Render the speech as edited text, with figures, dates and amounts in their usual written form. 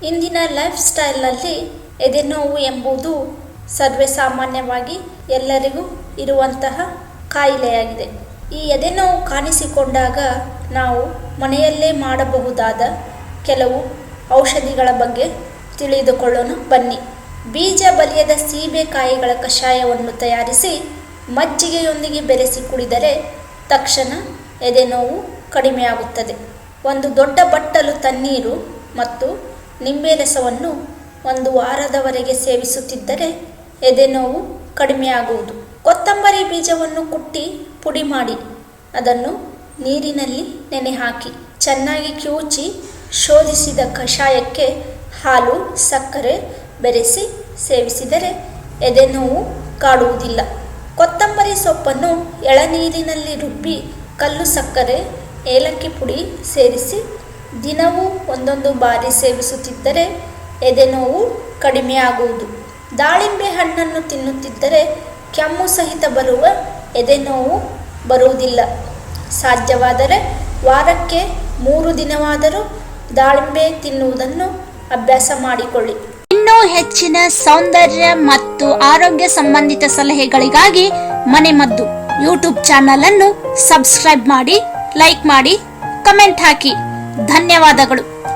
ಇಂದಿನ ಲೈಫ್ ಸ್ಟೈಲ್ನಲ್ಲಿ ಎದೆನೋವು ಎಂಬುದು ಸರ್ವೇಸಾಮಾನ್ಯವಾಗಿ ಎಲ್ಲರಿಗೂ ಇರುವಂತಹ ಕಾಯಿಲೆಯಾಗಿದೆ. ಈ ಎದೆನೋವು ಕಾಣಿಸಿಕೊಂಡಾಗ ನಾವು ಮನೆಯಲ್ಲೇ ಮಾಡಬಹುದಾದ ಕೆಲವು ಔಷಧಿಗಳ ಬಗ್ಗೆ ತಿಳಿದುಕೊಳ್ಳೋಣ ಬನ್ನಿ. ಬೀಜ ಬಲಿಯದ ಸೀಬೆಕಾಯಿಗಳ ಕಷಾಯವನ್ನು ತಯಾರಿಸಿ ಮಜ್ಜಿಗೆಯೊಂದಿಗೆ ಬೆರೆಸಿ ಕುಡಿದರೆ ತಕ್ಷಣ ಎದೆನೋವು ಕಡಿಮೆಯಾಗುತ್ತದೆ. ಒಂದು ದೊಡ್ಡ ಬಟ್ಟಲು ತಣ್ಣೀರು ಮತ್ತು ನಿಂಬೆ ರಸವನ್ನು 1 ವಾರದವರೆಗೆ ಸೇವಿಸುತ್ತಿದ್ದರೆ ಎದೆನೋವು ಕಡಿಮೆಯಾಗುವುದು. ಕೊತ್ತಂಬರಿ ಬೀಜವನ್ನು ಕುಟ್ಟಿ ಪುಡಿ ಮಾಡಿ ಅದನ್ನು ನೀರಿನಲ್ಲಿ ನೆನೆ ಹಾಕಿ ಚೆನ್ನಾಗಿ ಕಿವುಚಿ ಶೋಧಿಸಿದ ಕಷಾಯಕ್ಕೆ ಹಾಲು, ಸಕ್ಕರೆ ಬೆರೆಸಿ ಸೇವಿಸಿದರೆ ಎದೆನೋವು ಕಾಡುವುದಿಲ್ಲ. ಕೊತ್ತಂಬರಿ ಸೊಪ್ಪನ್ನು ಎಳನೀರಿನಲ್ಲಿ ರುಬ್ಬಿ ಕಲ್ಲು ಸಕ್ಕರೆ, ಏಲಕ್ಕಿ ಪುಡಿ ಸೇರಿಸಿ ದಿನವೂ 1 ಬಾರಿ ಸೇವಿಸುತ್ತಿದ್ದರೆ ಎದೆನೋವು ಕಡಿಮೆಯಾಗುವುದು. ದಾಳಿಂಬೆ ಹಣ್ಣನ್ನು ತಿನ್ನುತ್ತಿದ್ದರೆ ಕೆಮ್ಮು ಸಹಿತ ಬರುವ ಎದೆನೋವು ಬರುವುದಿಲ್ಲ. ಸಾಧ್ಯವಾದರೆ ವಾರಕ್ಕೆ 3 ದಿನವಾದರೂ ದಾಳಿಂಬೆ ತಿನ್ನುವುದನ್ನು ಅಭ್ಯಾಸ ಮಾಡಿಕೊಳ್ಳಿ. ಇನ್ನೂ ಹೆಚ್ಚಿನ ಸೌಂದರ್ಯ ಮತ್ತು ಆರೋಗ್ಯ ಸಂಬಂಧಿತ ಸಲಹೆಗಳಿಗಾಗಿ ಮನೆಮದ್ದು ಯೂಟ್ಯೂಬ್ ಚಾನಲ್ ಅನ್ನು ಸಬ್ಸ್ಕ್ರೈಬ್ ಮಾಡಿ, ಲೈಕ್ ಮಾಡಿ, ಕಮೆಂಟ್ ಹಾಕಿ. ಧನ್ಯವಾದಗಳು.